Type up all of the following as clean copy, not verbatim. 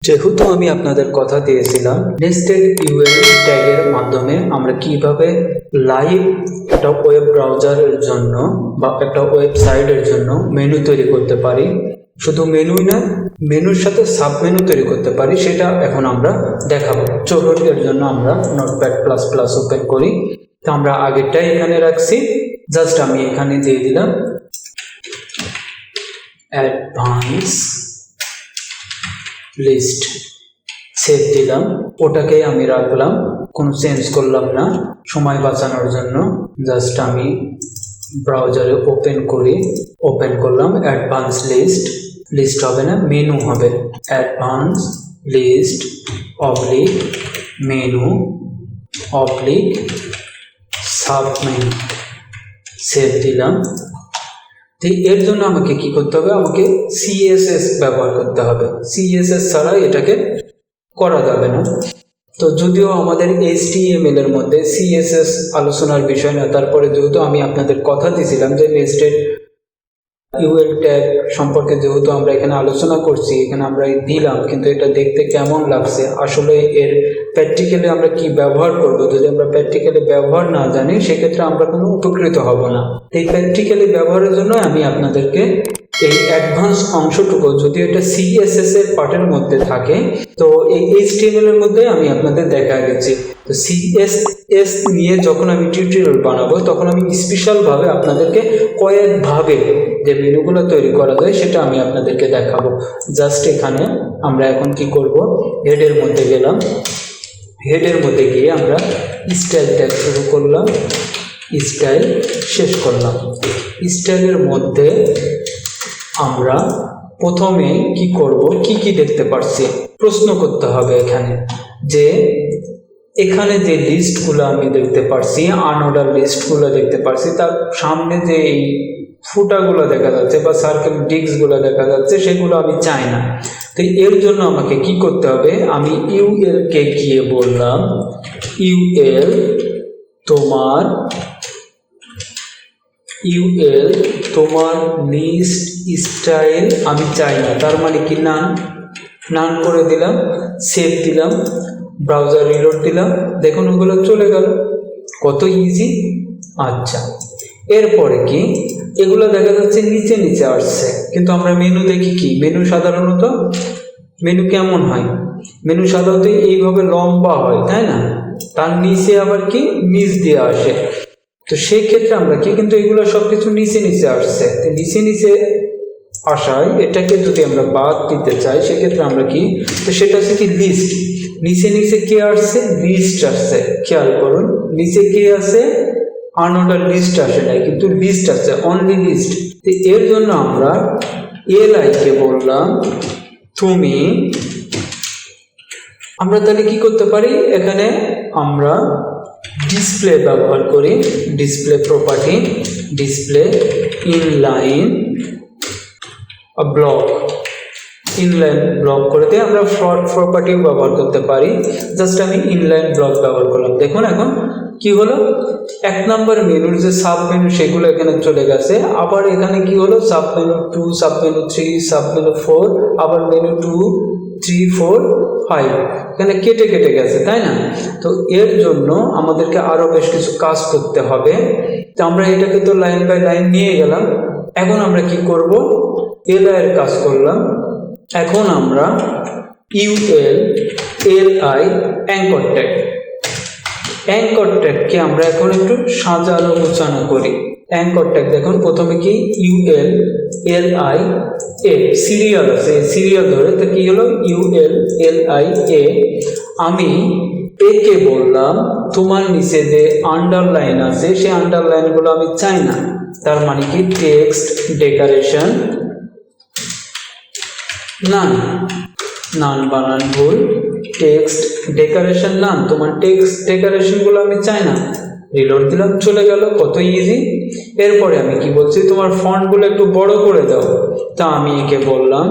যেহেতু আমি আপনাদের কথা দিয়েছিলাম নেস্টেড ইউএল ট্যাগের মাধ্যমে আমরা কিভাবে লাইভ একটা ওয়েব ব্রাউজারের জন্য বা একটা ওয়েবসাইটের জন্য মেনু তৈরি করতে পারি, শুধু মেনুই না মেনুর সাথে সাব মেনু তৈরি করতে পারি, সেটা এখন আমরা দেখাবো। চলুন এর জন্য আমরা নোটপ্যাড প্লাস প্লাস ওপেন করি। তো আমরা আগেরটাই এখানে রাখছি, জাস্ট আমি এখানে দিয়ে দিলাম অ্যাডভান্স লিস্ট, সেভ দিলাম, ওটাকেই আমি রাখলাম, কোনো চেঞ্জ করলাম না সময় বাঁচানোর জন্য। জাস্ট আমি ব্রাউজারে ওপেন করি, ওপেন করলাম অ্যাডভান্স লিস্ট, লিস্ট হবে না মেনু হবে, advance list oblique menu oblique sub menu, save দিলাম। তো এর জন্য আমাকে কি করতে হবে, আমাকে সিএসএস ব্যবহার করতে হবে, সিএসএস ছাড়া এটাকে করা যাবে না। তো যদিও আমাদের HTML এর মধ্যে সিএসএস আলোচনার বিষয় না, তারপরে যেহেতু আমি আপনাদের কথা দিয়েছিলাম যে নেস্টেড ইউএল ট্যাগ সম্পর্কে যেহেতু আমরা এখানে আলোচনা করছি, এখানে আমরা দিলাম, কিন্তু এটা দেখতে কেমন লাগছে, আসলে এর প্র্যাকটিক্যালি আমরা কি ব্যবহার করব, যদি আমরা প্র্যাকটিক্যালি ব্যবহার না জানি সেক্ষেত্রে আমরা কোনো উপকৃত হব না। এই প্র্যাকটিক্যালি ব্যবহারের জন্য আমি আপনাদেরকে এই অ্যাডভান্স অংশটুকু, যদি এটা সিএসএস এর পার্টের মধ্যে থাকে, তো এই HTML এর মধ্যে আমি আপনাদের দেখা দিচ্ছি। তো সিএসএস নিয়ে যখন আমি টিউটোরিয়াল বানাবো তখন আমি স্পেশালভাবে আপনাদেরকে কয়েকভাবে যে মেনুগুলো তৈরি করা যায় সেটা আমি আপনাদেরকে দেখাবো। জাস্ট এখানে আমরা এখন কি করব, হেডের মধ্যে গেলাম, হেডের মধ্যে গিয়ে আমরা স্টাইল ট্যাগ শুরু করলাম, স্টাইল শেষ করলাম। স্টাইলের মধ্যে আমরা প্রথমে কি করব, কি দেখতে পাচ্ছি প্রশ্ন করতে হবে এখানে, যে এখানে যে লিস্টগুলো আমি দেখতে পাচ্ছি, আনঅর্ডার লিস্টগুলো দেখতে পাচ্ছি, তার সামনে যে এই ফুটাগুলো দেখা যাচ্ছে বা সার্কেল ডিস্কগুলো দেখা যাচ্ছে, সেগুলো আমি চাই না। তো এর জন্য আমাকে কি করতে হবে, আমি ইউএল কে গিয়ে বললাম ইউএল তোমার লিস্ট স্টাইল আমি চাই না, তার মানে কি নান করে দিলাম, সেভ দিলাম, ব্রাউজার রিলোড দিলাম, দেখুন ওগুলো চলে গেল, কত ইজি। আচ্ছা, এরপরে কি এগুলো দেখা যাচ্ছে নিচে নিচে আসছে, কিন্তু আমরা মেনু দেখি কি, মেনু সাধারণত মেনু কেমন হয়, মেনু সাধারণত এইভাবে লম্বা হয়, তাই না, তার নিচে আবার কি নিচ দিয়ে আসে। তো সেই ক্ষেত্রে আমরা কি, কিন্তু এগুলো সবকিছু নিচে নিচে আসছে, নিচে নিচে আসায় এটাকে যদি আমরা বাদ দিতে চাই সেক্ষেত্রে আমরা কি, তো সেটা হচ্ছে কি লিস্ট, নিচে নিচে কে আসছে, লিস্ট আসছে, খেয়াল করুন নিচে কে আছে, আনঅর্ডার লিস্ট আসে নাই, কিন্তু লিস্ট আছে, অনলি লিস্ট। তো এর জন্য আমরা এলআই কে বললাম তুমি, আমরা তাহলে কি করতে পারি, এখানে আমরা ডিসপ্লে ব্যবহার করি, display property, display inline block, inline block করে দিয়ে আমরা ফ্রন্ট প্রপার্টিও ব্যবহার করতে পারি। জাস্ট আমি ইনলাইন ব্লক ব্যবহার করলাম, দেখুন এখন কি হলো, 1 নম্বর মেনুর যে সাব মেনু সেগুলো এখানে চলে গেছে, আবার এখানে কি হলো, sub menu 2, sub menu 3, sub menu 4, আবার মেনু 2, 3, 4, 5 এখানে কেটে কেটে গেছে, তাই না। তো এর জন্য আমাদেরকে আরো বেশ কিছু কাজ করতে হবে। তো আমরা এটাকে তো লাইন বাই লাইন নিয়ে গেলাম, এখন আমরা কি করব, এলআই এর কাজ করলাম। এখন আমরা ইউএল এলআই অ্যাঙ্কর ট্যাগকে আমরা এখন একটু সাজানো গোছানো করি। অ্যাঙ্কর ট্যাগ দেখুন, প্রথমে কি ইউএল এলআই এ সিরিয়াল আছে, সিরিয়াল ধরে, তো কি হলো ইউএল এলআই এ, আমি একে বললাম তোমার নিচে যে আন্ডারলাইন আছে সেই আন্ডারলাইনগুলো আমি চাই না, তার মানে কি টেক্সট ডেকোরেশন নান বানান ভুল, টেক্সট ডেকোরেশন নান, তোমার টেক্সট ডেকোরেশনগুলো আমি চাই না, রিলোড দিলাম, চলে গেল, কত ইজি। এরপরে আমি কি বলছি, তোমার ফন্টগুলো একটু বড় করে দাও, তা আমি একে বললাম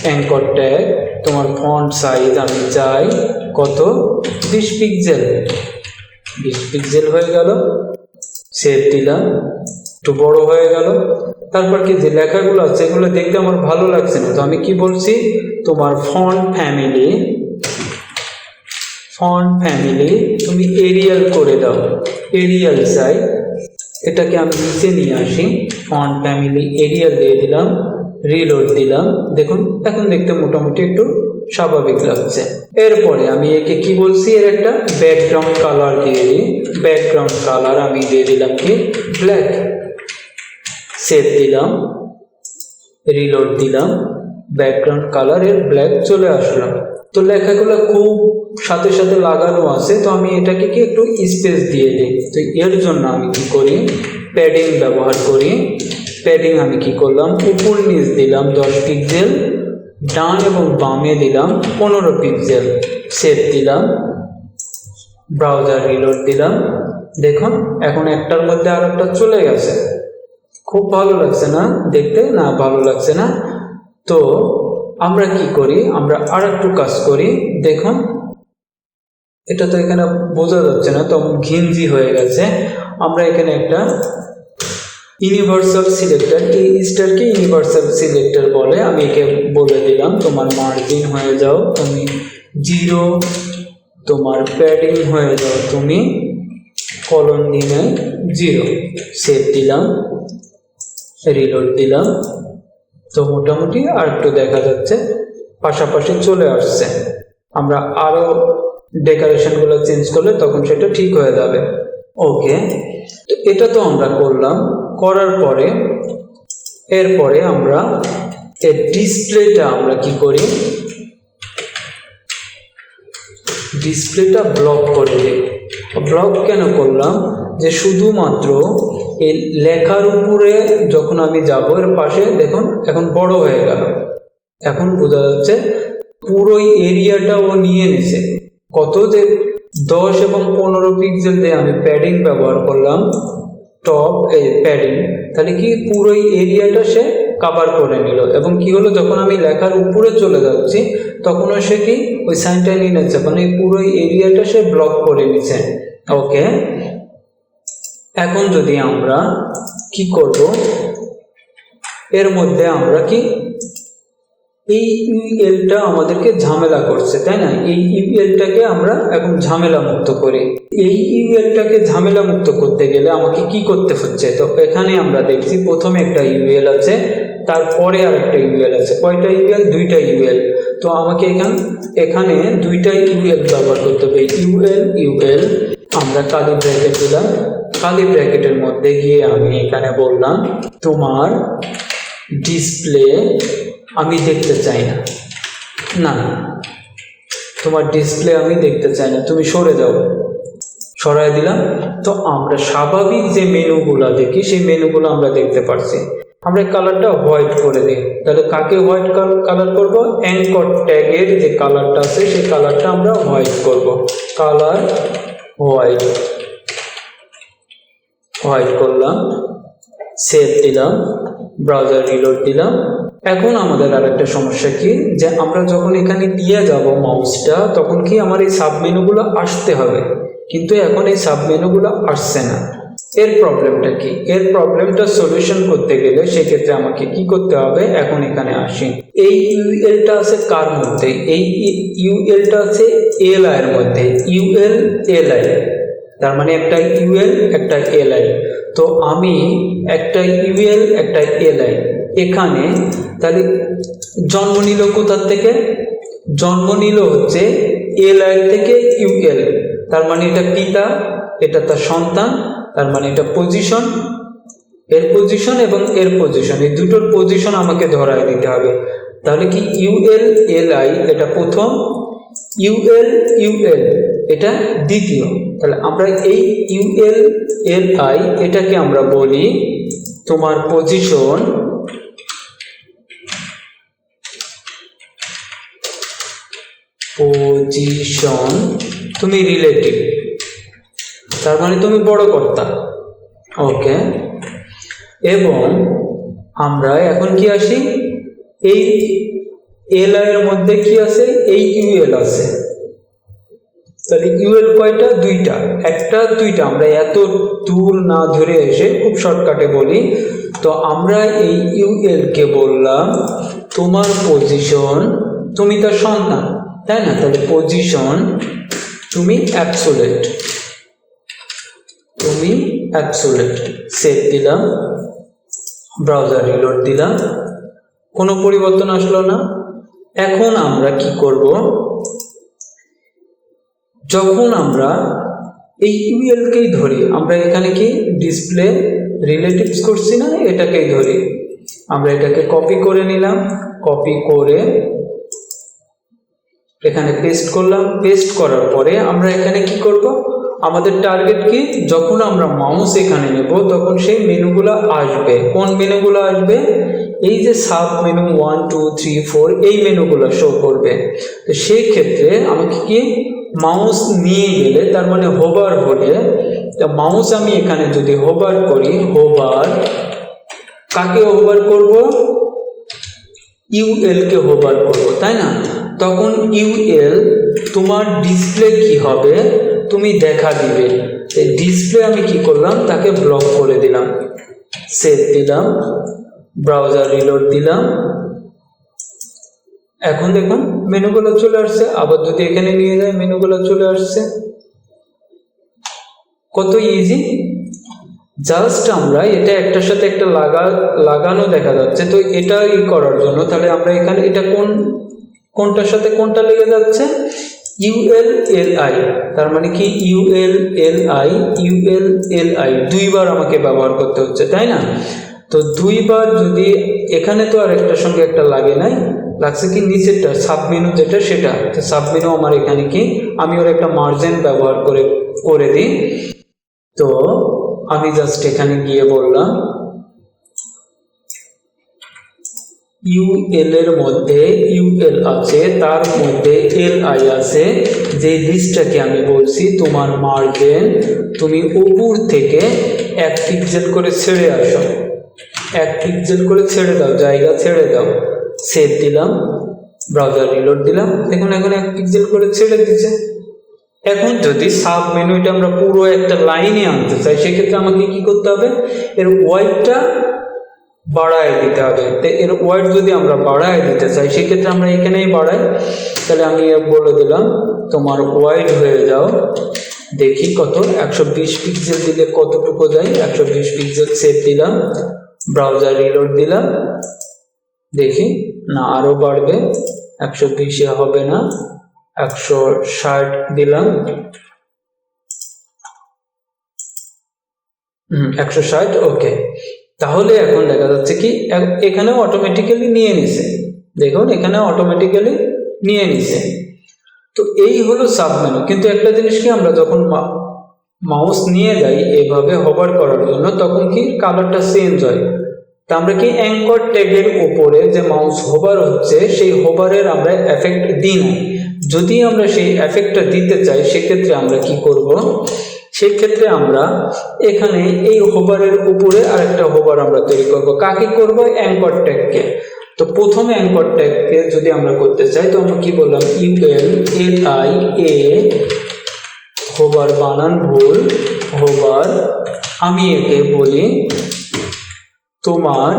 অ্যাঙ্কর ট্যাগ তোমার ফন্ট সাইজ আমি চাই কত, 20 পিক্সেল, 20 পিক্সেল হয়ে গেল, সেভ দিলাম, একটু বড় হয়ে গেল। তারপর কি যে লেখাগুলো আছে এগুলো দেখতে আমার ভালো লাগছে না, তো আমি কি বলছি, তোমার ফন্ট ফ্যামিলি তুমি এরিয়াল করে দাও, এরিয়াল চাই। এটাকে আমি নিচে নিয়ে আসি, ফন্ট ফ্যামিলি এরিয়াল দিয়ে দিলাম, রিলোড দিলাম। দেখুন এখন দেখতে মোটামুটি একটু স্বাভাবিক লাগছে। এরপরে আমি একে কি বলছি, এর একটা ব্যাকগ্রাউন্ড কালার দিয়ে দিই। ব্যাকগ্রাউন্ড কালার আমি দিয়ে দিলাম কি ব্ল্যাক। সেভ দিলাম, রিলোড দিলাম, ব্যাকগ্রাউন্ড কালারের ব্ল্যাক চলে আসলো। তো লেখাগুলো খুব সাথে সাথে লাগানো আছে, তো আমি এটাকে কি একটু স্পেস দিয়ে দিই। তো এর জন্য আমি কি করি, প্যাডিং ব্যবহার করি। প্যাডিং আমি কি করলাম, উপর নিচ দিলাম 10 পিক্সেল, ডান এবং বামে দিলাম 15 পিক্সেল। সেভ দিলাম, ব্রাউজার রিলোড দিলাম। দেখুন এখন একটার মধ্যে আর একটা চলে গেছে। খুব ভালো লাগছে না দেখতে? না ভালো লাগছে না। তো আমরা কি করি, আমরা আর একটু কাজ করি। দেখুন এটা তো এখানে বোঝা যাচ্ছে না, তো ঘিঞ্জি হয়ে গেছে। আমরা এখানে একটা ইউনিভার্সাল সিলেক্টর, এই স্টারকে ইউনিভার্সাল সিলেক্টর বলে। আমি একে বলে দিলাম তোমার মার্জিন হয়ে যাও তুমি 0, তোমার প্যাডিং হয়ে যাও তুমি কলন দিনে 0। সেভ দিলাম, রিলোড দিলাম। তো মোটামুটি আর একটু দেখা যাচ্ছে, পাশাপাশি চলে আসছে। আমরা আরো ডেকোরেশনগুলো চেঞ্জ করলে তখন সেটা ঠিক হয়ে যাবে। ওকে, তো এটা তো আমরা করলাম। করার পরে এরপরে আমরা এই ডিসপ্লেটা আমরা কি করি, ডিসপ্লেটা ব্লক করে দিই। ব্লক কেন করলাম, যে শুধুমাত্র এই লেখার উপরে যখন আমি যাব, এর পাশে দেখুন এখন বড় হয়ে গেল। এখন বোঝা যাচ্ছে পুরোই এরিয়াটা ও নিয়ে নিছে। কত যে 10 এবং 15 পিক্সেল দিয়ে আমি প্যাডিং ব্যবহার করলাম, টপ এই প্যাডিং, তাহলে কি পুরোই এরিয়াটা সে কভার করে নিল। এবং কি হলো, যখন আমি লেখার উপরে চলে যাচ্ছি তখনও সে কি ওই সাইনটা নিয়ে নিচ্ছে, মানে পুরোই এরিয়াটা সে ব্লক করে নিচ্ছে। ওকে, এখন যদি আমরা কি করব, এর মধ্যে আমরা কি এই ইউএলটা আমাদেরকে ঝামেলা করছে, তাই না? এই ইউএলটাকে আমরা এখন ঝামেলা মুক্ত করি। এই ইউএলটাকে ঝামেলা মুক্ত করতে গেলে আমাকে কি করতে হচ্ছে, তো এখানে আমরা দেখছি প্রথমে একটা ইউএল আছে, তারপরে আর একটা ইউএল আছে। কয়টা ইউএল? 2টা ইউএল। তো আমাকে এখানে 2টা ইউএল ব্যবহার করতে হবে। ইউএল আমরা কালি ব্র্যাকেট দিলাম, কালি ব্র্যাকেটের মধ্যে গিয়ে আমি এখানে বললাম তোমার ডিসপ্লে আমি দেখতে চাই না, না তোমার ডিসপ্লে আমি দেখতে চাই না, তুমি সরে যাও। সরাই দিলাম। তো আমরা স্বাভাবিক যে মেনুগুলো দেখি সেই মেনুগুলো আমরা দেখতে পাচ্ছি। আমরা কালারটা হোয়াইট করে দিই। তাহলে কাকে হোয়াইট কালার করব? অ্যাঙ্কর ট্যাগের যে কালারটা আছে সেই কালারটা আমরা হোয়াইট করব। কালার হোয়াইট করলাম, সেভ দিলাম, ব্রাউজার রিলোড দিলাম। এখন আমাদের আর একটা সমস্যা কি, যে আমরা যখন এখানে দিয়ে যাব মাউসটা, তখন কি আমার এই সাবমেনুগুলো আসতে হবে, কিন্তু এখন এই সাবমেনুগুলো আসছে না। এর প্রবলেমটা কি? এর প্রবলেমটা সলিউশন করতে গেলে সেক্ষেত্রে আমাকে কি করতে হবে, এখন এখানে আসি। এই ইউএলটা আছে কার মধ্যে? এই ইউএলটা আছে এলআই এর মধ্যে। ইউএল এলআই, তার মানে একটা ইউএল একটা এলআই। তো আমি একটা ইউএল একটা এলআই এখানে, তাহলে জন্ম নিল কোথার থেকে? জন্ম নিল হচ্ছে এলআই থেকে ইউএল। তার মানে এটা পিতা, এটা তার সন্তান, তার মানে এটা পজিশন, এর পজিশন এবং এর পজিশন, এই দুটোর পজিশন আমাকে ধরায় দিতে হবে। তাহলে কি ইউএল এলআই এটা প্রথম, ইউএল এটা দ্বিতীয়। তাহলে আমরা এই ইউএল এলআই এটাকে আমরা বলি তোমার পজিশন, তুমি রিলেটিভ, তার মানে তুমি বড় কর্তা। ওকে, এবং আমরা এখন কি আসি, এই এলআই এর মধ্যে কি আছে? এই ইউএল আছে। তাহলে ইউএল কয়টা? দুইটা, একটা দুইটা। আমরা এত দূর না ধরে এসে খুব শর্টকাটে বলি। তো আমরা এই ইউএল কে বললাম তোমার পজিশন, তুমি তার সন্তান, তাই না? তাহলে পজিশন তুমি অ্যাবসোলিউট, তুমি অ্যাবসোলিউট। সেভ দিলাম, ব্রাউজার রিলোড দিলাম, কোনো পরিবর্তন আসলো না। এখন আমরা কি করব, যখন আমরা এই ইউএল কেই ধরি, আমরা এখানে কি ডিসপ্লে রিলেটিভস করছি না, এটাকেই ধরি। আমরা এটাকে কপি করে নিলাম, কপি করে এখানে পেস্ট করলাম। পেস্ট করার পরে আমরা এখানে কি করব, আমাদের টার্গেট কি, যখন আমরা মাউস এখানে নেব তখন সেই মেনুগুলো আসবে। কোন মেনুগুলো আসবে? এই যে সাব মেনু 1 2 3 4 এই মেনুগুলো শো করবে। তো সেই ক্ষেত্রে আমাকে কি মাউস নিয়ে গেলে, তার মানে হোভার হলে, মাউস আমি এখানে যদি হোভার করি, হোভার কাকে হোভার করব? ইউএল কে হোভার করব, তাই না? তখন ইউএল তোমার ডিসপ্লে কি হবে, তুমি দেখা দিবে। ডিসপ্লে আমি কি করলাম, তাকে ব্লক করে দিলাম। সেভ দিলাম, ব্রাউজার রিলোড দিলাম। এখন দেখুন মেনুগুলো চলে আসছে। আবার যদি এখানে নিয়ে যায়, মেনুগুলো চলে আসছে। কত ইজি! জাস্ট আমরা এটা একটার সাথে একটা লাগানো দেখা যাচ্ছে। তো এটা করার জন্য তাহলে আমরা এখানে এটা কোনটার সাথে কোনটা লেগে যাচ্ছে? ULLI, তার মানে কি ULLI দুইবার আমাকে ব্যবহার করতে হচ্ছে, তাই না? তো দুইবার যদি এখানে, তো আর একটার সঙ্গে একটা লাগে নাই, লাগছে কি নিচেরটা সাবমেনু যেটা, সেটা। তো সাবমেনু আমার এখানে কি, আমি ওর একটা মার্জিন ব্যবহার করে দিই। তো আমি জাস্ট এখানে গিয়ে বললাম ইউএল এর মধ্যে ইউএল আছে, তার মধ্যে এলআই আছে, যে লিস্টটাকে আমি বলছি তোমার মার্জিন, তুমি উপর থেকে 1 পিক্সেল করে ছেড়ে আসো, 1 পিক্সেল করে ছেড়ে দাও, জায়গা ছেড়ে দাও। সেভ দিলাম, ব্রাউজার রিলোড দিলাম। দেখুন এখন 1 পিক্সেল করে ছেড়ে দিচ্ছে। এখন যদি সাব মেনুটা আমরা পুরো একটা লাইনে আনতে চাই, সেক্ষেত্রে আমাকে কি করতে হবে, এর ওয়াইডটা বাড়ায় দিতে হবে। তো এর ওয়াইড যদি আমরা বাড়ায় দিতে চাই, সেক্ষেত্রে আমরা এখানেই বাড়াই। তাহলে আমি বলে দিলাম তোমার ওয়াইড হয়ে যাও, দেখি কত, 120 পিক্সেল দিলে কতটুকু যায়, 120 পিক্সেল। সেভ দিলাম, ব্রাউজার রিলোড দিলাম, দেখি না আরো বাড়বে, 120 হবে না, 160 দিলাম, 160। ওকে, তাহলে এখন দেখা যাচ্ছে কি এখানেও অটোমেটিক্যালি নিয়ে নিছে। দেখুন এখানে অটোমেটিক্যালি নিয়ে নিছে। তো এই হলো সাবমেনু। কিন্তু একটা জিনিস কি, আমরা যখন মাউস নিয়ে যাই এভাবে হোভার করার জন্য, তখন কি কালারটা চেঞ্জ হয়। তা আমরা কি অ্যাঙ্কর ট্যাগের উপরে যে মাউস হোভার হচ্ছে, সেই হোভারের আমরা এফেক্ট দিই না। যদি আমরা সেই এফেক্টটা দিতে চাই, সেক্ষেত্রে আমরা কি করব, সেক্ষেত্রে আমরা এখানে এই হোভারের উপরে আরেকটা হোভার আমরা তৈরি করব। কাকে করব? অ্যাঙ্কর ট্যাগকে। তো প্রথমে অ্যাঙ্কর ট্যাগকে যদি আমরা করতে চাই, তো আমরা কি বললাম, ULLI হোভার, বানান ভুল, হোভার। আমি একে বলি তোমার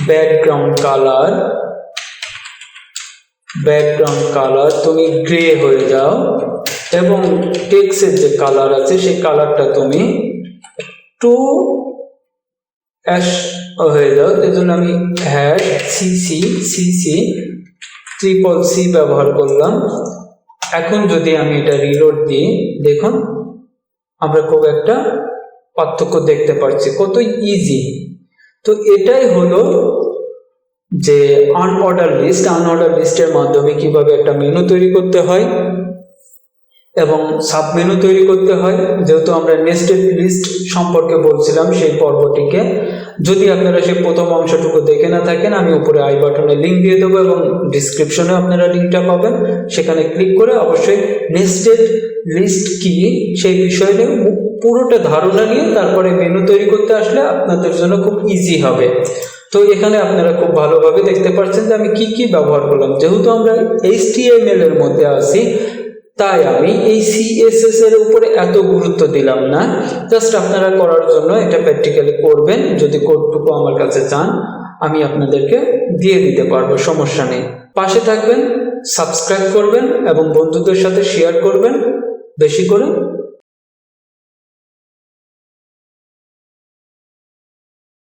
ব্যাকগ্রাউন্ড কালার তুমি গ্রে হয়ে যাও, এবং টেক্সটের যে কালার আছে সেই কালারটা তুমি একটু অ্যাশ হয়ে যাও। এর জন্য আমি #CC ব্যবহার করলাম। এখন যদি আমি এটা রিলোড দিই, দেখুন আমরা খুব একটা পার্থক্য দেখতে পাচ্ছি। কত ইজি! তো এটাই হলো যে আনঅর্ডার লিস্টের মাধ্যমে কিভাবে একটা মেনু তৈরি করতে হয় এবং সাব মেনু তৈরি করতে হয়। যেহেতু আমরা নেস্টেড লিস্ট সম্পর্কে বলছিলাম সেই পর্বটিকে, যদি আপনারা সেই প্রথম অংশটুকু দেখে না থাকেন, আমি উপরে আই বাটনে লিঙ্ক দিয়ে দেবো এবং ডিসক্রিপশনে আপনারা লিঙ্কটা পাবেন। সেখানে ক্লিক করে অবশ্যই নেস্টেড লিস্ট কি সেই বিষয়ে পুরোটা ধারণা নিয়ে তারপরে মেনু তৈরি করতে আসলে আপনাদের জন্য খুব ইজি হবে। তো এখানে আপনারা খুব ভালোভাবে দেখতে পাচ্ছেন যে আমি কি ব্যবহার করলাম। যেহেতু আমরা HTML এর মধ্যে আছি, তাই আমি এই সিএসএস এর উপরে এত গুরুত্ব দিলাম না। জাস্ট আপনারা করার জন্য এটা প্র্যাকটিক্যালি করবেন। যদি কোডটুকু আমার কাছে চান আমি আপনাদেরকে দিয়ে দিতে পারবো, সমস্যা নেই। পাশে থাকবেন, সাবস্ক্রাইব করবেন এবং বন্ধুদের সাথে শেয়ার করবেন বেশি করে।